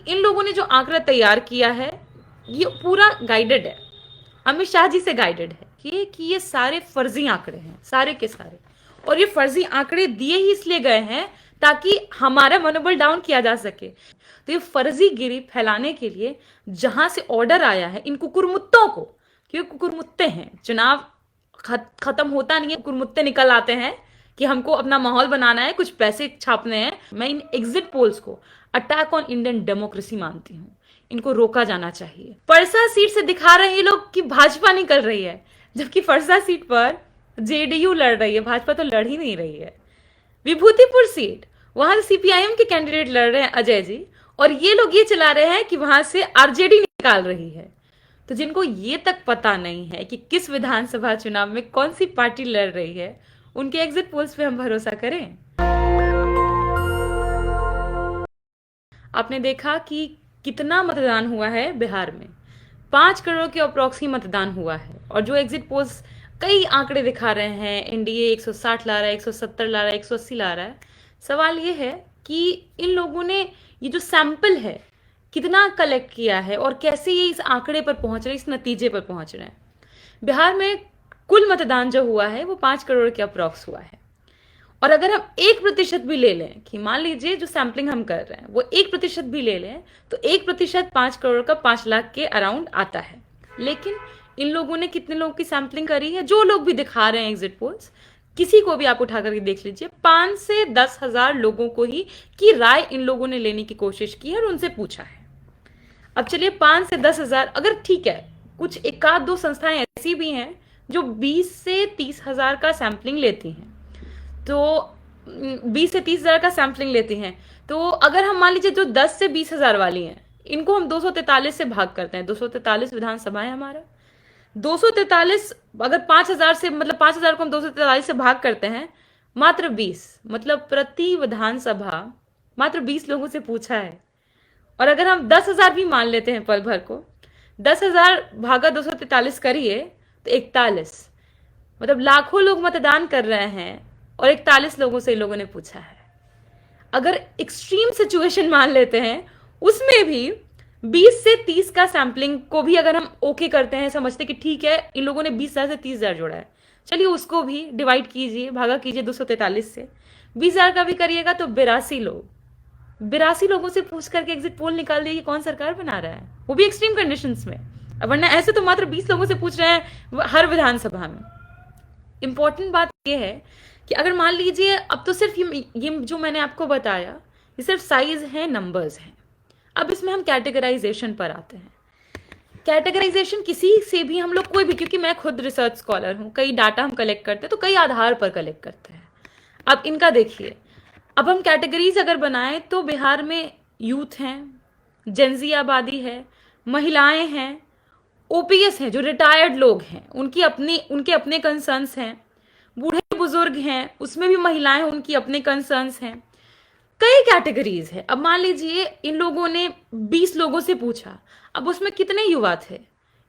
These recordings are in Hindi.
इन लोगों ने जो आंकड़ा तैयार किया है ये पूरा गाइडेड है, अमित शाह जी से गाइडेड है कि ये सारे फर्जी आंकड़े हैं, सारे के सारे। और ये फर्जी आंकड़े दिए ही इसलिए गए हैं ताकि हमारा मनोबल डाउन किया जा सके। तो ये फर्जी गिरी फैलाने के लिए जहां से ऑर्डर आया है इन कुकुरमुत्तों को, क्योंकि कुकुरमुत्ते हैं, चुनाव खत्म होता नहीं है, कुकुरमुत्ते निकल आते हैं कि हमको अपना माहौल बनाना है, कुछ पैसे छापने हैं। मैं इन एग्जिट पोल्स को अटैक ऑन इंडियन डेमोक्रेसी मानती हूँ, इनको रोका जाना चाहिए। परसा सीट से दिखा रहे हैं ये लोग कि भाजपा निकल रही है, जबकि परसा सीट पर जेडीयू लड़ रही है, भाजपा तो लड़ ही नहीं रही है। विभूतिपुर सीट, वहां से सीपीआईएम के कैंडिडेट लड़ रहे हैं अजय जी, और ये लोग ये चला रहे हैं कि वहां से आरजेडी निकाल रही है। तो जिनको ये तक पता नहीं है कि किस विधानसभा चुनाव में कौन सी पार्टी लड़ रही है, उनके एग्जिट पोल्स पे हम भरोसा करें? आपने देखा कि कितना मतदान हुआ है बिहार में, 5 करोड़ के अप्रॉक्सी मतदान हुआ है। और जो एग्जिट पोल्स कई आंकड़े दिखा रहे हैं, एनडीए 160 ला रहा है, 170 ला रहा है, 180 ला रहा है। सवाल ये है कि इन लोगों ने ये जो सैंपल है कितना कलेक्ट किया है और कैसे ये इस आंकड़े पर पहुंच रहे हैं, इस नतीजे पर पहुंच रहे हैं। बिहार में कुल मतदान जो हुआ है वो 5 करोड़ के अप्रॉक्स हुआ है। और अगर हम 1% भी ले लें, कि मान लीजिए जो सैंपलिंग हम कर रहे हैं वो 1% भी ले लें, तो 1% 5 करोड़ का 5 लाख के अराउंड आता है। लेकिन इन लोगों ने कितने लोगों की सैंपलिंग करी है? जो लोग भी दिखा रहे हैं एग्जिट पोल्स, किसी को भी आप उठा करके देख लीजिए, 5 से 10 हजार लोगों को ही की राय इन लोगों ने लेने की कोशिश की है और उनसे पूछा है। अब चलिए 5 से 10 हजार, अगर ठीक है, कुछ एक आध दो संस्थाएं ऐसी भी हैं जो 20 से 30 हजार का सैंपलिंग लेती हैं, तो 20 से 30 हजार का सैंपलिंग लेती हैं। तो अगर हम मान लीजिए जो 10 से 20 हजार वाली हैं, इनको हम 243 से भाग करते हैं, 243 विधानसभा है हमारा, 243 अगर 5,000 से, मतलब 5,000 को हम 243 से भाग करते हैं, मात्र 20, मतलब प्रति विधानसभा मात्र 20 लोगों से पूछा है। और अगर हम 10,000 भी मान लेते हैं पल भर को, 10,000 भागा 243 करिए तो 41, मतलब लाखों लोग मतदान कर रहे हैं और 41 लोगों से इन लोगों ने पूछा है। अगर एक्सट्रीम सिचुएशन मान लेते हैं, उसमें भी 20 से 30 का सैंपलिंग को भी अगर हम ओके करते हैं, समझते कि ठीक है इन लोगों ने 20,000 से 30,000 जोड़ा है, चलिए उसको भी डिवाइड कीजिए, भागा कीजिए 243 से, 20,000 का भी करिएगा तो 82 लोगों से पूछ करके एग्जिट पोल निकाल दिए कि कौन सरकार बना रहा है, वो भी एक्सट्रीम कंडीशंस में। वरना ऐसे तो मात्र 20 लोगों से पूछ रहे हैं हर विधानसभा में। इंपॉर्टेंट बात यह है कि अगर मान लीजिए, अब तो सिर्फ ये जो मैंने आपको बताया ये सिर्फ साइज है, नंबर्स हैं। अब इसमें हम कैटेगराइजेशन पर आते हैं। कैटेगराइजेशन किसी से भी हम लोग कोई भी, क्योंकि मैं खुद रिसर्च स्कॉलर हूँ, कई डाटा हम कलेक्ट करते हैं तो कई आधार पर कलेक्ट करते हैं। अब इनका देखिए, अब हम कैटेगरीज अगर बनाएं तो बिहार में यूथ हैं, जेंजी आबादी है, महिलाएं हैं, ओपीएस हैं, जो रिटायर्ड लोग हैं, उनके अपने कंसर्न्स हैं, बूढ़े बुजुर्ग हैं, उसमें भी महिलाएं, उनकी अपने कंसर्न्स हैं, कई कैटेगरीज है। अब मान लीजिए इन लोगों ने 20 लोगों से पूछा, अब उसमें कितने युवा थे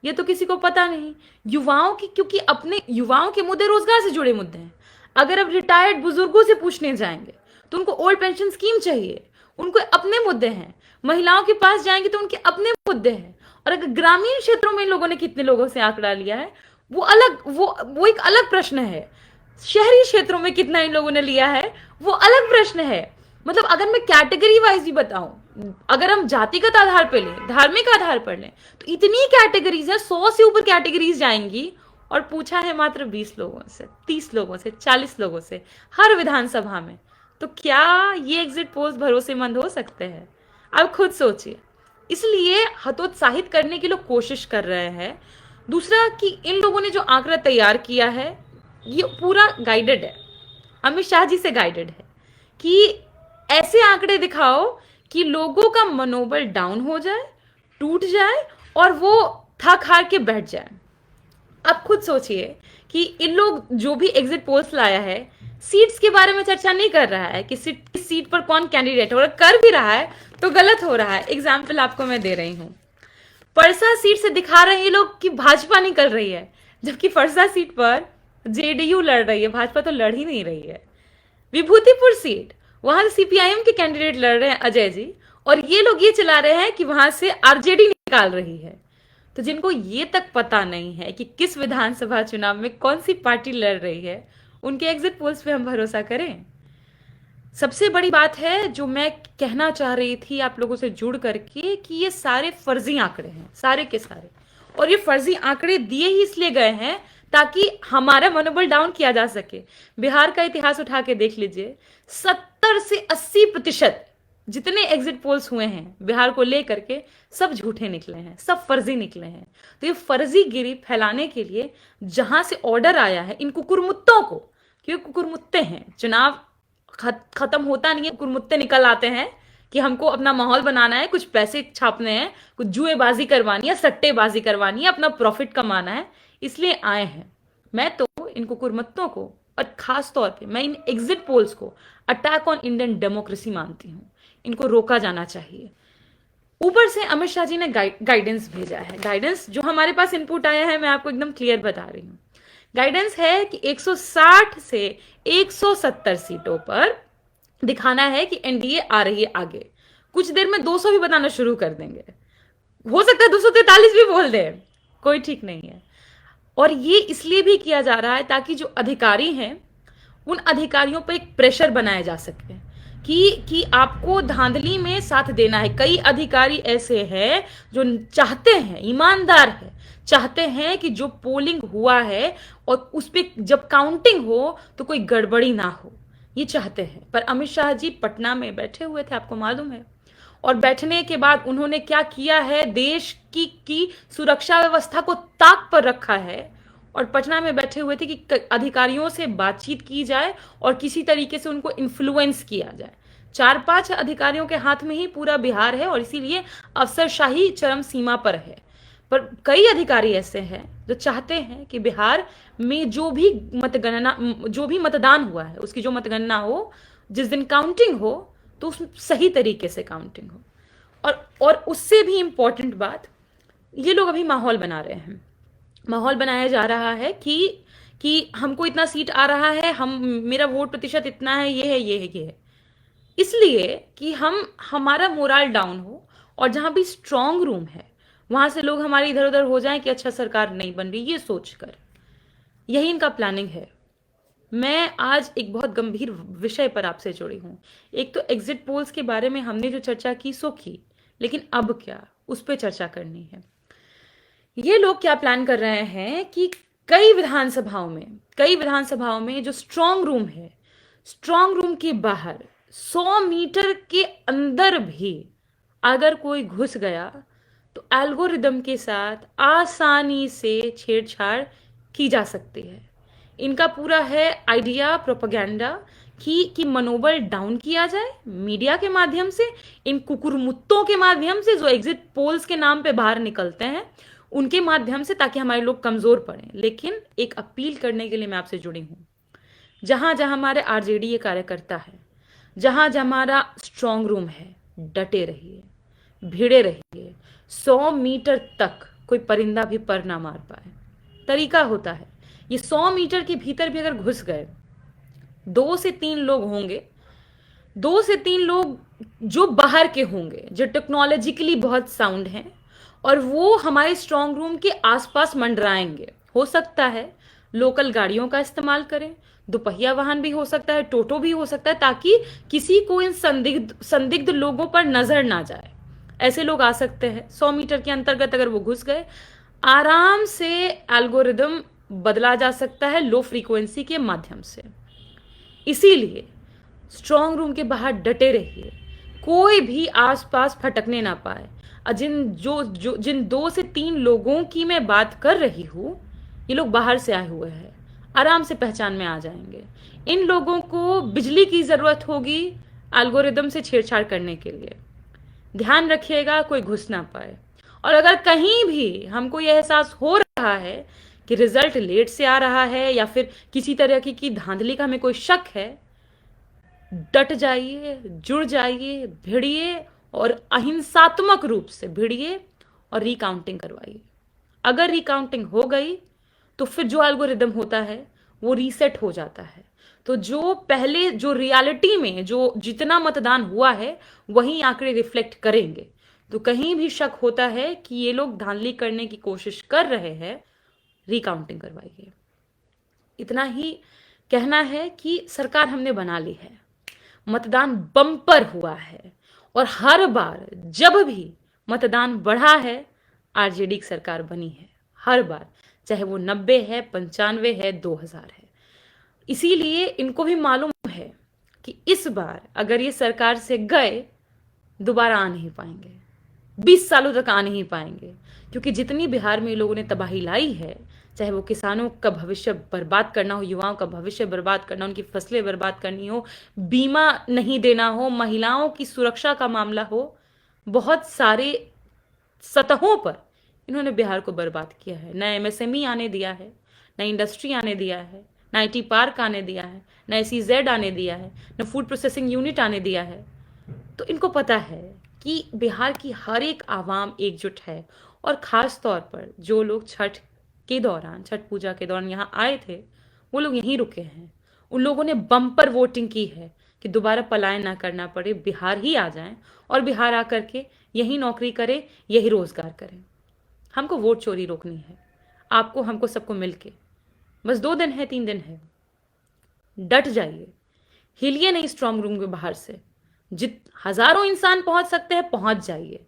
ये तो किसी को पता नहीं। युवाओं की, क्योंकि अपने युवाओं के मुद्दे रोजगार से जुड़े मुद्दे हैं। अगर अब रिटायर्ड बुजुर्गों से पूछने जाएंगे तो उनको ओल्ड पेंशन स्कीम चाहिए, उनको अपने मुद्दे हैं। महिलाओं के पास जाएंगे तो उनके अपने मुद्दे हैं। और अगर ग्रामीण क्षेत्रों में इन लोगों ने कितने लोगों से आंकड़ा लिया है वो अलग, वो एक अलग प्रश्न है। शहरी क्षेत्रों में कितना इन लोगों ने लिया है वो अलग प्रश्न है। मतलब अगर मैं कैटेगरी वाइज भी बताऊं, अगर हम जातिगत आधार पर लें, धार्मिक आधार पर लें, तो इतनी कैटेगरीज है, 100 से ऊपर कैटेगरीज जाएंगी। और पूछा है मात्र 20 लोगों से, 30 लोगों से, 40 लोगों से हर विधानसभा में। तो क्या ये एग्जिट पोल्स भरोसेमंद हो सकते हैं? अब खुद सोचिए। इसलिए हतोत्साहित करने की लोग कोशिश कर रहे हैं। दूसरा कि इन लोगों ने जो आंकड़ा तैयार किया है ये पूरा गाइडेड है, अमित शाह जी से गाइडेड है कि ऐसे आंकड़े दिखाओ कि लोगों का मनोबल डाउन हो जाए, टूट जाए और वो थक हार के बैठ जाए। अब खुद सोचिए कि इन लोग जो भी एग्जिट पोल्स लाया है, सीट्स के बारे में चर्चा नहीं कर रहा है कि सीट पर कौन कैंडिडेट है, और कर भी रहा है तो गलत हो रहा है। एग्जाम्पल आपको मैं दे रही हूं, परसा सीट से दिखा रहे हैं ये लोग कि भाजपा निकल रही है, जबकि परसा सीट पर जेडीयू लड़ रही है, भाजपा तो लड़ ही नहीं रही है। विभूतिपुर सीट, वहां से सीपीआईएम के कैंडिडेट लड़ रहे हैं अजय जी, और ये लोग ये चला रहे हैं कि वहां से आरजेडी निकाल रही है। तो जिनको ये तक पता नहीं है कि किस विधानसभा चुनाव में कौन सी पार्टी लड़ रही है, उनके एग्जिट पोल्स पे हम भरोसा करें? सबसे बड़ी बात है जो मैं कहना चाह रही थी आप लोगों से जुड़ करके, कि ये सारे फर्जी आंकड़े हैं, सारे के सारे। और ये फर्जी आंकड़े दिए ही इसलिए गए हैं ताकि हमारा मनोबल डाउन किया जा सके। बिहार का इतिहास उठा के देख लीजिए, 70 से 80% जितने एग्जिट पोल्स हुए हैं बिहार को लेकर के, सब झूठे निकले हैं, सब फर्जी निकले हैं। तो ये फर्जीगिरी फैलाने के लिए जहां से ऑर्डर आया है इन कुकुरमुत्तों को, क्योंकि कुकुरमुत्ते हैं, चुनाव खत्म होता नहीं है, कुकुरमुत्ते निकल आते हैं कि हमको अपना माहौल बनाना है, कुछ पैसे छापने हैं, कुछ जुएबाजी करवानी है, सट्टेबाजी करवानी है, अपना प्रॉफिट कमाना है, इसलिए आए हैं। मैं तो इन कुकुरमुत्तों को, और खास तौर पे मैं इन एग्जिट पोल्स को अटैक ऑन इंडियन डेमोक्रेसी मानती हूँ। इनको रोका जाना चाहिए। ऊपर से अमित शाह जी ने गाइडेंस भेजा है। गाइडेंस जो हमारे पास इनपुट आया है, मैं आपको एकदम क्लियर बता रही हूँ। गाइडेंस है कि 160 से 170 सीटों पर दिखाना है कि एनडीए आ रही है आगे। कुछ देर में 200 भी बताना शुरू कर देंगे, हो सकता है 243 भी बोल दे, कोई ठीक नहीं है। और ये इसलिए भी किया जा रहा है ताकि जो अधिकारी हैं उन अधिकारियों पर एक प्रेशर बनाया जा सके कि आपको धांधली में साथ देना है। कई अधिकारी ऐसे हैं जो चाहते हैं, ईमानदार है, चाहते हैं कि जो पोलिंग हुआ है और उस पर जब काउंटिंग हो तो कोई गड़बड़ी ना हो, ये चाहते हैं। पर अमित शाह जी पटना में बैठे हुए थे, आपको मालूम है, और बैठने के बाद उन्होंने क्या किया है, देश की सुरक्षा व्यवस्था को ताक पर रखा है। और पटना में बैठे हुए थे कि अधिकारियों से बातचीत की जाए और किसी तरीके से उनको इन्फ्लुएंस किया जाए। 4-5 अधिकारियों के हाथ में ही पूरा बिहार है और इसीलिए अफसरशाही चरम सीमा पर है। पर कई अधिकारी ऐसे हैं जो चाहते हैं कि बिहार में जो भी मतदान हुआ है उसकी जो मतगणना हो, जिस दिन काउंटिंग हो, तो उस सही तरीके से काउंटिंग हो। और उससे भी इंपॉर्टेंट बात, ये लोग अभी माहौल बना रहे हैं। माहौल बनाया जा रहा है कि हमको इतना सीट आ रहा है, हम मेरा वोट प्रतिशत इतना है, ये है, ये है, ये है, इसलिए कि हमारा मोरल डाउन हो। और जहां भी स्ट्रांग रूम है वहां से लोग हमारे इधर उधर हो जाएं कि अच्छा सरकार नहीं बन रही, ये सोचकर। यही इनका प्लानिंग है। मैं आज एक बहुत गंभीर विषय पर आपसे जुड़ी हूं। एक तो एग्जिट पोल्स के बारे में हमने जो चर्चा की सो की, लेकिन अब क्या, उस पर चर्चा करनी है। ये लोग क्या प्लान कर रहे हैं कि कई विधानसभाओं में जो स्ट्रांग रूम है, स्ट्रांग रूम के बाहर 100 मीटर के अंदर भी अगर कोई घुस गया तो एल्गोरिदम के साथ आसानी से छेड़छाड़ की जा सकती है। इनका पूरा है आइडिया, प्रोपेगेंडा कि मनोबल डाउन किया जाए मीडिया के माध्यम से, इन कुकुरमुत्तों के माध्यम से जो एग्जिट पोल्स के नाम पे बाहर निकलते हैं, उनके माध्यम से, ताकि हमारे लोग कमजोर पड़े। लेकिन एक अपील करने के लिए मैं आपसे जुड़ी हूं, जहां जहां हमारे आरजेडी ये कार्यकर्ता है, जहां जहां हमारा स्ट्रांग रूम है, डटे रहिए, भिड़े रहिए। 100 मीटर तक कोई परिंदा भी पर ना मार पाए, तरीका होता है। ये 100 मीटर के भीतर भी अगर घुस गए, 2 से 3 लोग होंगे, 2 से 3 लोग जो बाहर के होंगे, जो टेक्नोलॉजिकली बहुत साउंड हैं, और वो हमारे स्ट्रांग रूम के आसपास मंडराएंगे। हो सकता है लोकल गाड़ियों का इस्तेमाल करें, दोपहिया वाहन भी हो सकता है, टोटो भी हो सकता है, ताकि किसी को इन संदिग्ध लोगों पर नजर ना जाए। ऐसे लोग आ सकते हैं। 100 मीटर के अंतर्गत अगर वो घुस गए, आराम से एल्गोरिदम बदला जा सकता है लो फ्रीक्वेंसी के माध्यम से। इसीलिए स्ट्रांग रूम के बाहर डटे रहिए, कोई भी आसपास फटकने ना पाए। जिन 2 से 3 लोगों की मैं बात कर रही हूं, ये लोग बाहर से आए हुए हैं, आराम से पहचान में आ जाएंगे। इन लोगों को बिजली की जरूरत होगी एल्गोरिदम से छेड़छाड़ करने के लिए। ध्यान रखिएगा कोई घुस ना पाए। और अगर कहीं भी हमको यह एहसास हो रहा है कि रिजल्ट लेट से आ रहा है या फिर किसी तरह की धांधली का हमें कोई शक है, डट जाइए, जुड़ जाइए, भिड़िए और अहिंसात्मक रूप से भिड़िए और रिकाउंटिंग करवाइए। अगर रिकाउंटिंग हो गई तो फिर जो एल्गोरिदम होता है वो रीसेट हो जाता है। तो जो पहले जो रियलिटी में जो जितना मतदान हुआ है वही आंकड़े रिफ्लेक्ट करेंगे। तो कहीं भी शक होता है कि ये लोग धांधली करने की कोशिश कर रहे हैं, रिकाउंटिंग करवाइए। इतना ही कहना है कि सरकार हमने बना ली है, मतदान बम्पर हुआ है, और हर बार जब भी मतदान बढ़ा है आरजेडी की सरकार बनी है, हर बार, चाहे वो 90 है, 95 है, 2000 है। इसीलिए इनको भी मालूम है कि इस बार अगर ये सरकार से गए दोबारा आ नहीं पाएंगे, 20 सालों तक आ नहीं पाएंगे, क्योंकि जितनी बिहार में लोगों ने तबाही लाई है, चाहे वो किसानों का भविष्य बर्बाद करना हो, युवाओं का भविष्य बर्बाद करना, उनकी फसलें बर्बाद करनी हो, बीमा नहीं देना हो, महिलाओं की सुरक्षा का मामला हो, बहुत सारे सतहों पर इन्होंने बिहार को बर्बाद किया है। न एमएसएमई आने दिया है, न इंडस्ट्री आने दिया है, न आईटी पार्क आने दिया है, न एसईजेड आने दिया है, न फूड प्रोसेसिंग यूनिट आने दिया है। तो इनको पता है कि बिहार की हर एक आवाम एकजुट है, और ख़ास तौर पर जो लोग छठ के दौरान, छठ पूजा के दौरान यहाँ आए थे, वो लोग यहीं रुके हैं। उन लोगों ने बम्पर वोटिंग की है कि दोबारा पलायन ना करना पड़े, बिहार ही आ जाएं और बिहार आकर के यही नौकरी करें, यही रोजगार करें। हमको वोट चोरी रोकनी है, आपको, हमको, सबको मिलके। बस 2 दिन है, 3 दिन है, डट जाइए, हिलिए नहीं स्ट्रांग रूम के बाहर से। हजारों इंसान पहुंच सकते हैं, पहुंच जाइए।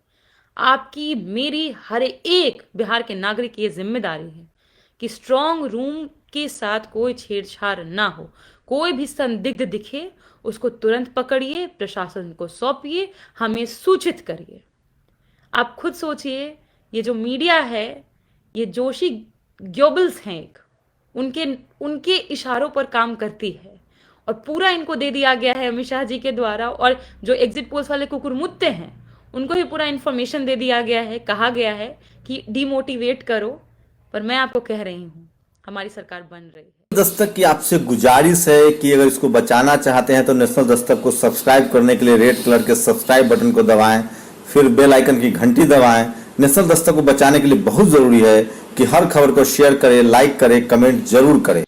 आपकी, मेरी, हर एक बिहार के नागरिक की ये जिम्मेदारी है कि स्ट्रांग रूम के साथ कोई छेड़छाड़ ना हो। कोई भी संदिग्ध दिखे उसको तुरंत पकड़िए, प्रशासन को सौंपिए, हमें सूचित करिए। आप खुद सोचिए, ये जो मीडिया है, ये जोशी ग्योबल्स हैं एक, उनके इशारों पर काम करती है, और पूरा इनको दे दिया गया है अमित शाह जी के द्वारा, और जो एग्जिट पोल्स वाले कुकुरमुत्ते हैं उनको भी पूरा इंफॉर्मेशन दे दिया गया है, कहा गया है कि डिमोटिवेट करो। पर मैं आपको कह रही हूँ, हमारी सरकार बन रही है। दस्तक की आपसे गुजारिश है कि अगर इसको बचाना चाहते हैं तो नेशनल दस्तक को सब्सक्राइब करने के लिए रेड कलर के सब्सक्राइब बटन को दबाएं, फिर बेल आइकन की घंटी दबाएं। नेशनल दस्तक को बचाने के लिए बहुत जरूरी है कि हर खबर को शेयर करें, लाइक करें, कमेंट जरूर करें।